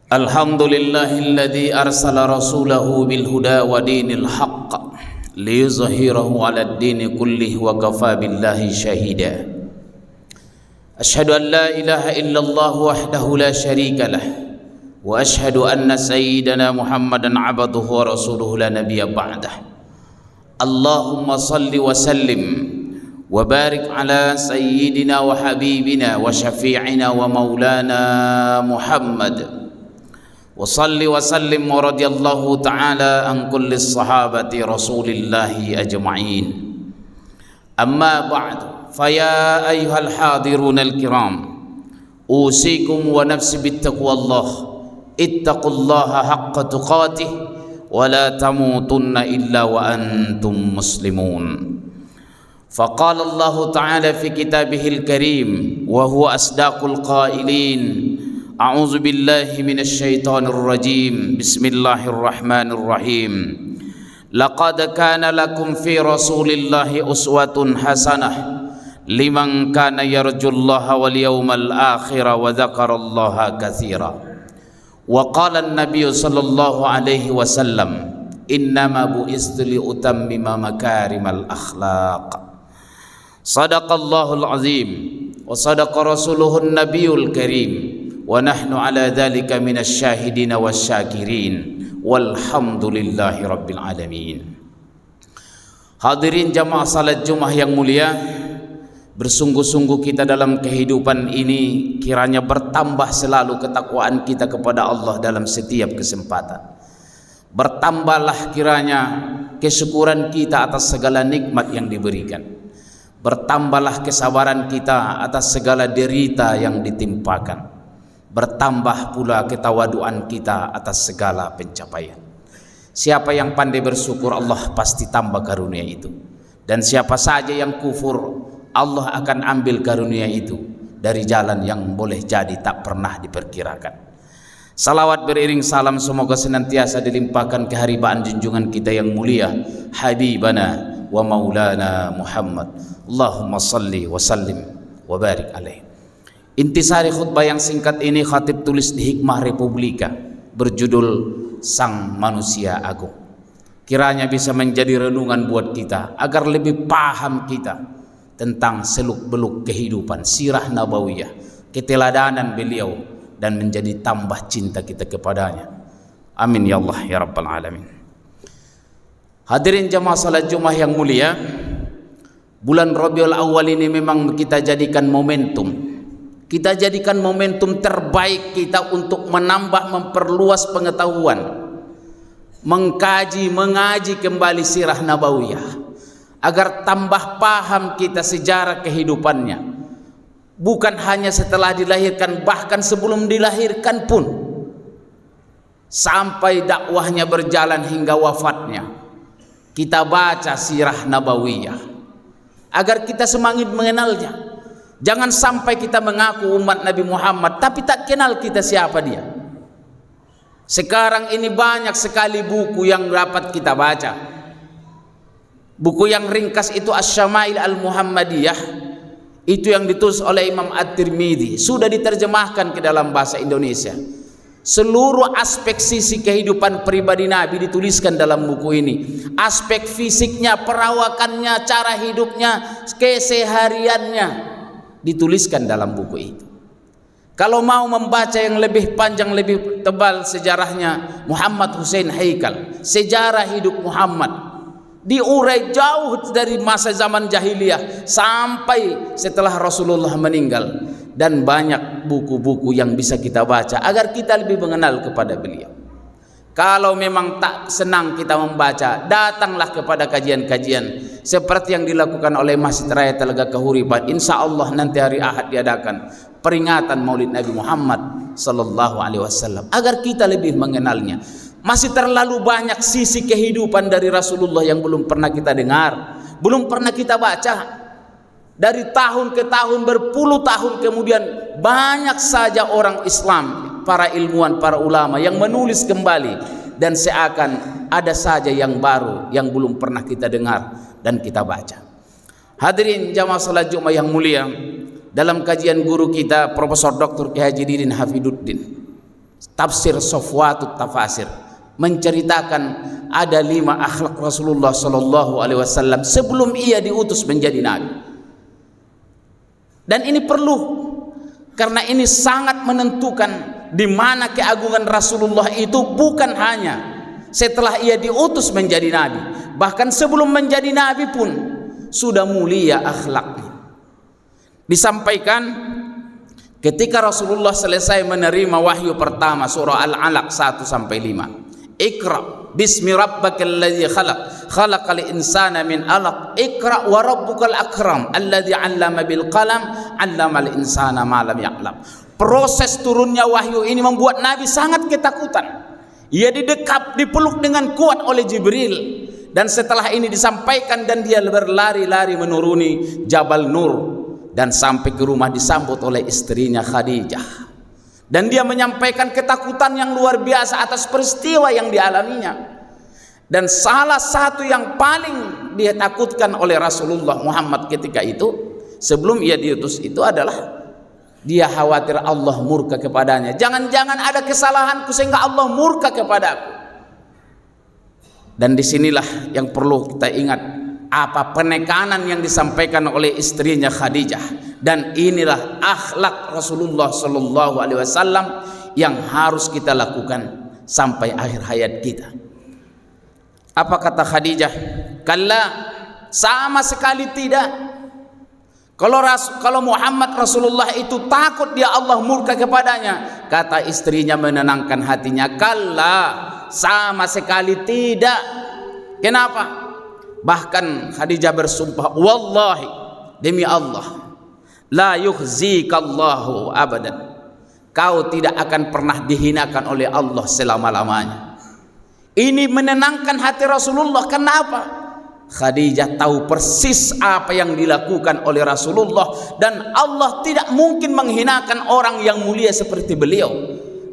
Alhamdulillahilladzi arsala rasulahu bil huda wa dinil haqq liyuzhirahu 'alad dini kullih wa kafa billahi shahida. Asyhadu an la ilaha illallah wahdahu la syarika lah wa asyhadu anna sayyidana Muhammadan 'abduhu wa rasuluhu la nabiyya ba'dah. Allahumma salli wa sallim wa barik ala sayyidina wa habibina wa syafi'ina wa maulana Muhammad. Wa salli wa sallim wa radiyallahu ta'ala an kulli sahabati rasulillahi ajma'in. Amma ba'du, faya ayyuhal hadirun al-kiram, usikum wa nafsi bittaqwallah, ittaqullaha haqqa tuqatih wa la tamutunna illa wa antum muslimun. Faqala Allah ta'ala fi kitabihil karim wa huwa asdaqul qailin. A'udzu billahi minasy syaithanir rajim. Bismillahirrahmanirrahim. Laqad kana lakum fi Rasulillahi uswatun hasanah liman kana yarjullaha wal yawmal akhir wa dzakarallaha katsira. Wa qala an-nabiy sallallahu alaihi wasallam, innama bu'istu li utammima makarimal akhlaq. Sadaqallahul azim wa sadaqa rasuluhun nabiyul karim. Wa nahnu ala dhalika minasy syahidin wasyakirin walhamdulillahi rabbil alamin. Hadirin jamaah salat Jumat yang mulia, bersungguh-sungguh kita dalam kehidupan ini kiranya bertambah selalu ketakwaan kita kepada Allah dalam setiap kesempatan. Bertambahlah kiranya kesyukuran kita atas segala nikmat yang diberikan. Bertambahlah kesabaran kita atas segala derita yang ditimpakan. Bertambah pula ketawaduan kita atas segala pencapaian. Siapa yang pandai bersyukur, Allah pasti tambah karunia itu. Dan siapa saja yang kufur, Allah akan ambil karunia itu dari jalan yang boleh jadi tak pernah diperkirakan. Salawat beriring salam semoga senantiasa dilimpahkan keharibaan junjungan kita yang mulia, Habibana wa Maulana Muhammad. Allahumma salli wa sallim wa barik alaihi. Intisari khutbah yang singkat ini khatib tulis di Hikmah Republika berjudul Sang Manusia Agung. Kiranya bisa menjadi renungan buat kita agar lebih paham kita tentang seluk-beluk kehidupan, sirah nabawiyah, keteladanan beliau, dan menjadi tambah cinta kita kepadanya. Amin ya Allah ya Rabbal Alamin. Hadirin jamaah salat Jumat yang mulia, bulan Rabiul Awal ini memang kita jadikan momentum. Kita jadikan momentum terbaik kita untuk menambah, memperluas pengetahuan, mengkaji, mengaji kembali sirah nabawiyah, agar tambah paham kita sejarah kehidupannya. Bukan hanya setelah dilahirkan, bahkan sebelum dilahirkan pun, sampai dakwahnya berjalan hingga wafatnya. Kita baca sirah nabawiyah agar kita semakin mengenalnya. Jangan sampai kita mengaku umat Nabi Muhammad tapi tak kenal kita siapa dia. Sekarang ini banyak sekali buku yang dapat kita baca. Buku yang ringkas itu Asy-Syama'il Al-Muhammadiyah, itu yang ditulis oleh Imam At-Tirmidzi, sudah diterjemahkan ke dalam bahasa Indonesia. Seluruh aspek sisi kehidupan pribadi Nabi dituliskan dalam buku ini. Aspek fisiknya, perawakannya, cara hidupnya, kesehariannya dituliskan dalam buku itu. Kalau mau membaca yang lebih panjang, lebih tebal sejarahnya, Muhammad Hussein Haikal, sejarah hidup Muhammad, diurai jauh dari masa zaman jahiliyah sampai setelah Rasulullah meninggal, dan banyak buku-buku yang bisa kita baca agar kita lebih mengenal kepada beliau. Kalau memang tak senang kita membaca, datanglah kepada kajian-kajian seperti yang dilakukan oleh Masjid Raya Telaga Kahuripan. Insya Allah nanti hari Ahad diadakan peringatan Maulid Nabi Muhammad sallallahu alaihi wasallam agar kita lebih mengenalnya. Masih terlalu banyak sisi kehidupan dari Rasulullah yang belum pernah kita dengar, belum pernah kita baca. Dari tahun ke tahun, berpuluh tahun kemudian, banyak saja orang Islam, para ilmuwan, para ulama yang menulis kembali, dan seakan ada saja yang baru yang belum pernah kita dengar dan kita baca. Hadirin jamaah salat Jumat yang mulia, dalam kajian guru kita Profesor Dr. Ki Haji Didin Hafiduddin, Tafsir Safwatut Tafasir menceritakan ada 5 akhlak Rasulullah sallallahu alaihi wasallam sebelum ia diutus menjadi nabi. Dan ini perlu, karena ini sangat menentukan di mana keagungan Rasulullah itu, bukan hanya setelah ia diutus menjadi nabi, bahkan sebelum menjadi nabi pun sudah mulia akhlaknya. Disampaikan ketika Rasulullah selesai menerima wahyu pertama, surah Al-Alaq 1-5. Iqra bismi rabbakal ladzi khalaq khalaqal insana min 'alaq iqra wa rabbukal akram alladzi 'allama bil qalam 'allamal insana ma lam ya'lam. Proses turunnya wahyu ini membuat Nabi sangat ketakutan. Ia dipeluk dengan kuat oleh Jibril, dan setelah ini disampaikan dan dia berlari-lari menuruni Jabal Nur dan sampai ke rumah disambut oleh istrinya Khadijah. Dan dia menyampaikan ketakutan yang luar biasa atas peristiwa yang dialaminya. Dan salah satu yang paling dia takutkan oleh Rasulullah Muhammad ketika itu, sebelum ia diutus itu adalah dia khawatir Allah murka kepadanya. Jangan-jangan ada kesalahanku sehingga Allah murka kepadaku. Dan disinilah yang perlu kita ingat, apa penekanan yang disampaikan oleh istrinya Khadijah. Dan inilah akhlak Rasulullah sallallahu alaihi wasallam yang harus kita lakukan sampai akhir hayat kita. Apa kata Khadijah? Kalla, sama sekali tidak. Kalau Muhammad Rasulullah itu takut dia Allah murka kepadanya, kata istrinya menenangkan hatinya, kalla, sama sekali tidak. Kenapa? Bahkan Khadijah bersumpah, wallahi, demi Allah, la yukhzikallahu abadan, kau tidak akan pernah dihinakan oleh Allah selama-lamanya. Ini menenangkan hati Rasulullah. Kenapa? Khadijah tahu persis apa yang dilakukan oleh Rasulullah, dan Allah tidak mungkin menghinakan orang yang mulia seperti beliau.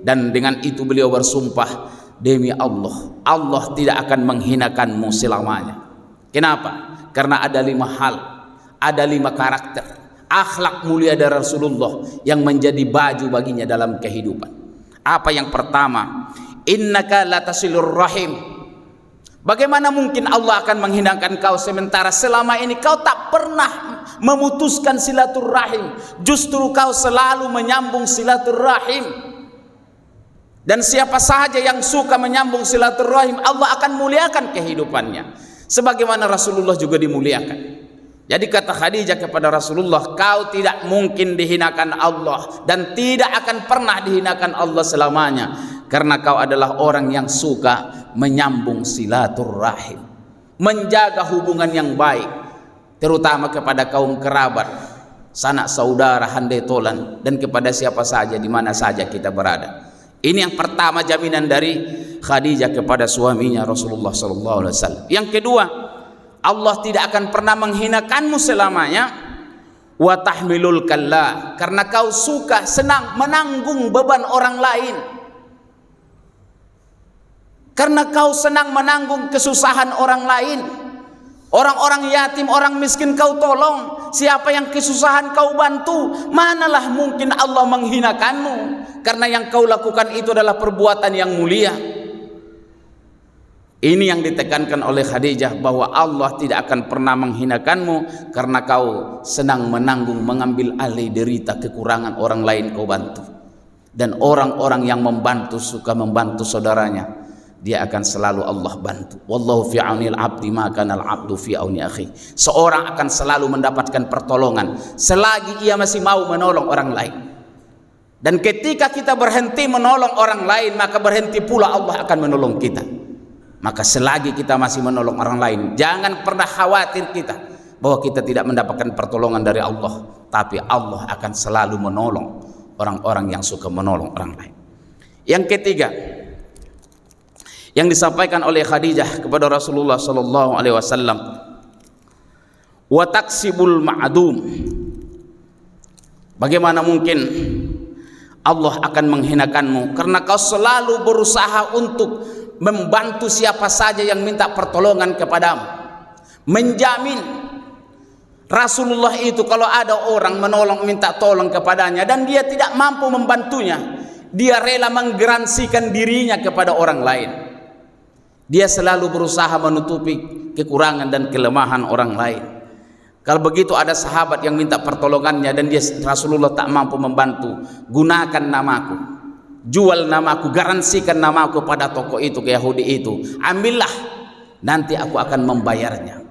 Dan dengan itu beliau bersumpah, demi Allah, Allah tidak akan menghinakanmu selamanya. Kenapa? Karena ada 5 hal, ada 5 karakter akhlak mulia dari Rasulullah yang menjadi baju baginya dalam kehidupan. Apa yang pertama? Innaka latasilur rahim. Bagaimana mungkin Allah akan menghinakan kau sementara selama ini kau tak pernah memutuskan silaturahim, justru kau selalu menyambung silaturahim. Dan siapa saja yang suka menyambung silaturahim, Allah akan muliakan kehidupannya, sebagaimana Rasulullah juga dimuliakan. Jadi kata Khadijah kepada Rasulullah, kau tidak mungkin dihinakan Allah dan tidak akan pernah dihinakan Allah selamanya, karena kau adalah orang yang suka menyambung silaturahim, menjaga hubungan yang baik, terutama kepada kaum kerabat, sanak saudara, handai tolan, dan kepada siapa saja di mana saja kita berada. Ini yang pertama, jaminan dari Khadijah kepada suaminya Rasulullah sallallahu alaihi wasallam. Yang kedua, Allah tidak akan pernah menghinakanmu selamanya. Wa tahmilul kalla, karena kau suka senang menanggung beban orang lain, karena kau senang menanggung kesusahan orang lain. Orang-orang yatim, orang miskin kau tolong, siapa yang kesusahan kau bantu. Manalah mungkin Allah menghinakanmu, karena yang kau lakukan itu adalah perbuatan yang mulia. Ini yang ditekankan oleh Khadijah, bahwa Allah tidak akan pernah menghinakanmu karena kau senang menanggung, mengambil alih derita kekurangan orang lain kau bantu. Dan orang-orang yang membantu, suka membantu saudaranya, dia akan selalu Allah bantu. Wallahu fi aunil abdi ma kana al abdu fi auni akhi. Seorang akan selalu mendapatkan pertolongan selagi ia masih mau menolong orang lain. Dan ketika kita berhenti menolong orang lain, maka berhenti pula Allah akan menolong kita. Maka selagi kita masih menolong orang lain, jangan pernah khawatir kita bahwa kita tidak mendapatkan pertolongan dari Allah, tapi Allah akan selalu menolong orang-orang yang suka menolong orang lain. Yang ketiga yang disampaikan oleh Khadijah kepada Rasulullah sallallahu alaihi wasallam, wa taksibul ma'dum. Bagaimana mungkin Allah akan menghinakanmu karena kau selalu berusaha untuk membantu siapa saja yang minta pertolongan kepadamu. Menjamin Rasulullah itu kalau ada orang menolong, minta tolong kepadanya dan dia tidak mampu membantunya, Dia rela menggaransikan dirinya kepada orang lain. Dia selalu berusaha menutupi kekurangan dan kelemahan orang lain. Kalau begitu ada sahabat yang minta pertolongannya dan Rasulullah tak mampu membantu, gunakan namaku, jual namaku, garansikan namaku pada toko itu, ke Yahudi itu, ambillah, nanti aku akan membayarnya.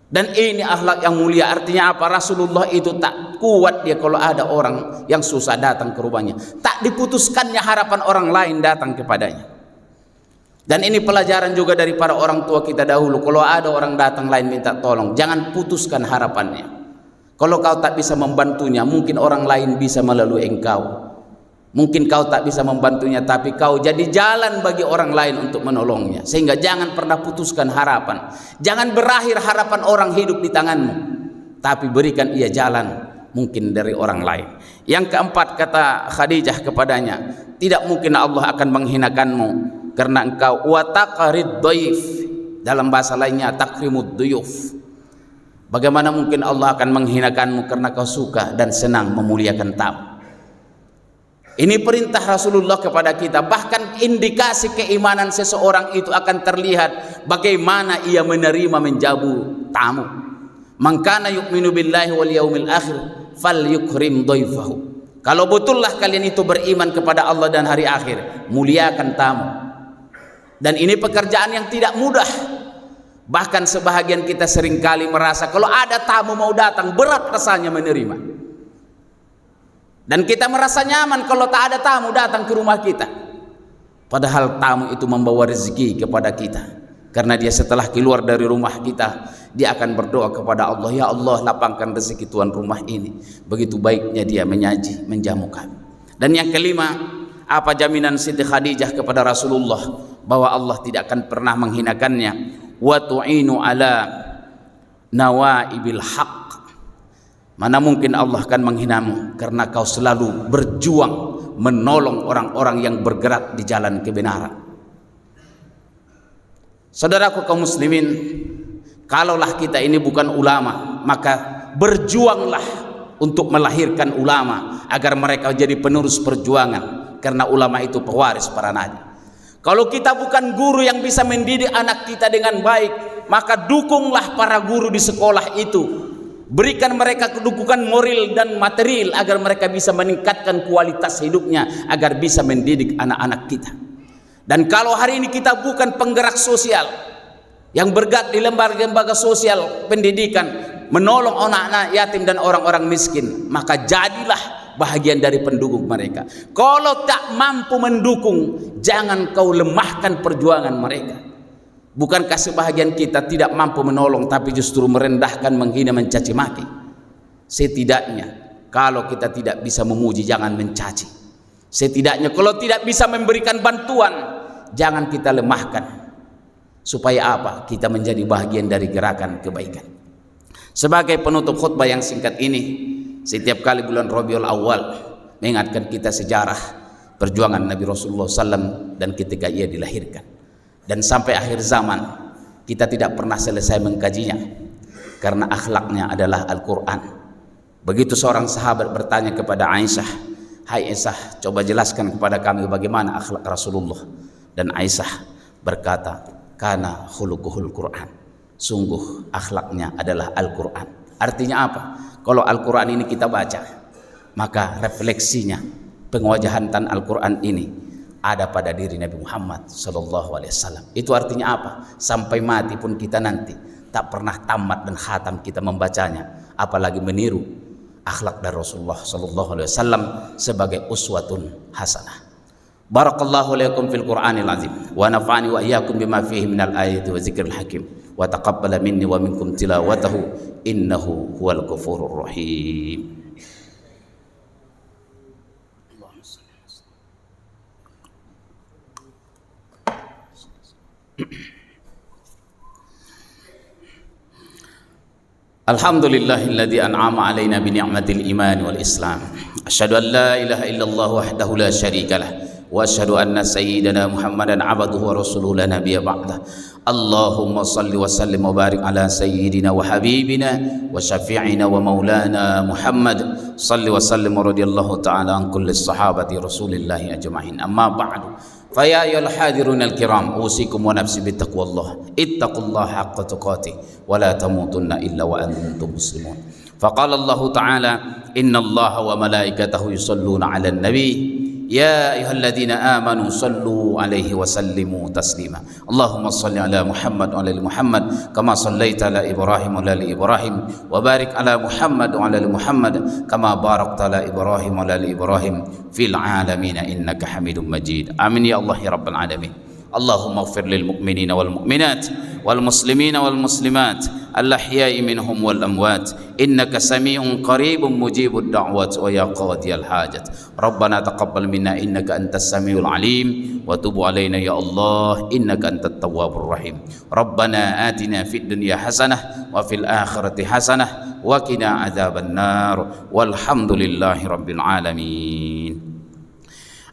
Dan ini akhlak yang mulia. Artinya apa? Rasulullah itu tak kuat dia kalau ada orang yang susah datang ke rumahnya, tak diputuskannya harapan orang lain datang kepadanya. Dan ini pelajaran juga dari para orang tua kita dahulu. Kalau ada orang datang lain minta tolong, jangan putuskan harapannya. Kalau kau tak bisa membantunya, mungkin orang lain bisa melalui engkau. Mungkin kau tak bisa membantunya, tapi kau jadi jalan bagi orang lain untuk menolongnya. Sehingga jangan pernah putuskan harapan. Jangan berakhir harapan orang hidup di tanganmu, tapi berikan ia jalan mungkin dari orang lain. Yang keempat, kata Khadijah kepadanya, tidak mungkin Allah akan menghinakanmu karena engkau wataqarid dhaif. Dalam bahasa lainnya takrimud duyuf. Bagaimana mungkin Allah akan menghinakanmu karena kau suka dan senang memuliakan tamu. Ini perintah Rasulullah kepada kita. Bahkan indikasi keimanan seseorang itu akan terlihat bagaimana ia menerima menjamu tamu. Man kana yu'minu billahi wal yaumil akhir falyukrim dhaifahu. Kalau betullah kalian itu beriman kepada Allah dan hari akhir, muliakan tamu. Dan ini pekerjaan yang tidak mudah. Bahkan sebahagian kita seringkali merasa kalau ada tamu mau datang, berat rasanya menerima. Dan kita merasa nyaman kalau tak ada tamu datang ke rumah kita. Padahal tamu itu membawa rezeki kepada kita. Karena dia setelah keluar dari rumah kita, dia akan berdoa kepada Allah, ya Allah lapangkan rezeki tuan rumah ini. Begitu baiknya dia menyaji, menjamu kami. Dan yang kelima, apa jaminan Siti Khadijah kepada Rasulullah bahwa Allah tidak akan pernah menghinakannya? Wa tu'inu ala nawaibil haqq. Mana mungkin Allah akan menghinamu karena kau selalu berjuang menolong orang-orang yang bergerak di jalan kebenaran. Saudaraku kaum muslimin, kalaulah kita ini bukan ulama, maka berjuanglah untuk melahirkan ulama agar mereka jadi penerus perjuangan, karena ulama itu pewaris para nabi. Kalau kita bukan guru yang bisa mendidik anak kita dengan baik, maka dukunglah para guru di sekolah itu. Berikan mereka dukungan moral dan material agar mereka bisa meningkatkan kualitas hidupnya, agar bisa mendidik anak-anak kita. Dan kalau hari ini kita bukan penggerak sosial yang bergerak di lembaga-lembaga sosial pendidikan, menolong anak-anak yatim dan orang-orang miskin, maka jadilah bahagian dari pendukung mereka. Kalau tak mampu mendukung, jangan kau lemahkan perjuangan mereka. Bukankah sebahagian kita tidak mampu menolong, tapi justru merendahkan, menghina, mencaci maki? Setidaknya kalau kita tidak bisa memuji, jangan mencaci. Setidaknya kalau tidak bisa memberikan bantuan, jangan kita lemahkan. Supaya apa? Kita menjadi bahagian dari gerakan kebaikan. Sebagai penutup khutbah yang singkat ini, setiap kali bulan Rabiul Awal mengingatkan kita sejarah perjuangan Nabi Rasulullah SAW dan ketika ia dilahirkan. Dan sampai akhir zaman kita tidak pernah selesai mengkajinya, karena akhlaknya adalah Al-Quran. Begitu seorang sahabat bertanya kepada Aisyah, hai Aisyah, coba jelaskan kepada kami bagaimana akhlak Rasulullah. Dan Aisyah berkata, kana khuluquhul Quran, sungguh akhlaknya adalah Al-Quran. Artinya apa? Kalau Al-Quran ini kita baca, maka refleksinya, pengawajahan Al-Quran ini ada pada diri Nabi Muhammad SAW. Itu artinya apa? Sampai mati pun kita nanti tak pernah tamat dan khatam kita membacanya, apalagi meniru akhlak dari Rasulullah SAW sebagai uswatun hasanah. Barakallahu lakum fil Qur'anil azim wa nafa'ani wa iyyakum bima fihi minal ayati wa zikril hakim wa taqabbala minni wa minkum tilawatahu innahu huwal ghafurur rahim. Alhamdulillahilladzi an'ama alaina bi ni'matil iman wal islam. Asyhadu an la ilaha illallah wahdahu la syarika lah وأشهد أن سيدنا محمدا عبده ورسوله لا نبي بعده. اللهم صل وسلم وبارك على سيدنا وحبيبنا وشفيعنا ومولانا محمد صل وسلم ورضي الله تعالى عن كل الصحابة رسول الله أجمعين. أما بعد فيا أيها الحاضرون الكرام أوصيكم ونفسي بتقوى الله. اتقوا الله حق تقاته ولا تموتن إلا وأنتم مسلمون. فقال الله تعالى إن الله وملائكته يصلون على النبي يا أيها الذين آمنوا صلوا عليه وسلموا تسليما. اللهم صل على محمد وعلى آل محمد كما صليت على إبراهيم وعلى آل إبراهيم وبارك على محمد وعلى آل محمد كما باركت على إبراهيم وعلى آل إبراهيم في العالمين إنك حميد مجيد. آمين يا الله يا رب العالمين. اللهم اغفر للمؤمنين والمؤمنات والمسلمين والمسلمات الأحياء منهم والأموات إنك سميع قريب مجيب الدعوات ويا قاضي الحاجات. ربنا تقبل منا إنك أنت السميع العليم وتب علينا يا الله إنك أنت التواب الرحيم. ربنا آتنا في الدنيا حسنة وفي الآخرة حسنة وقنا عذاب النار والحمد لله رب العالمين.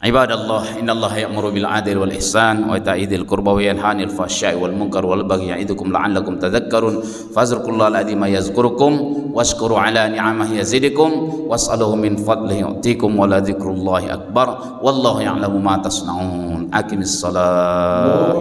Ibadallah, innallaha ya'muru bil 'adli wal ihsan wa ita'i dzil qurba wa yanha 'anil fahsya'i wal munkar wal baghi ya'idukum la'allakum tadhakkarun. Fazkurullaha al-'azima yazkurukum washkuru 'ala ni'amihi yazidukum was'aluhu min fadlihi yu'tikum wa la dzikrullahi akbar wallahu ya'lamu ma tasna'un. Aqimis shalah.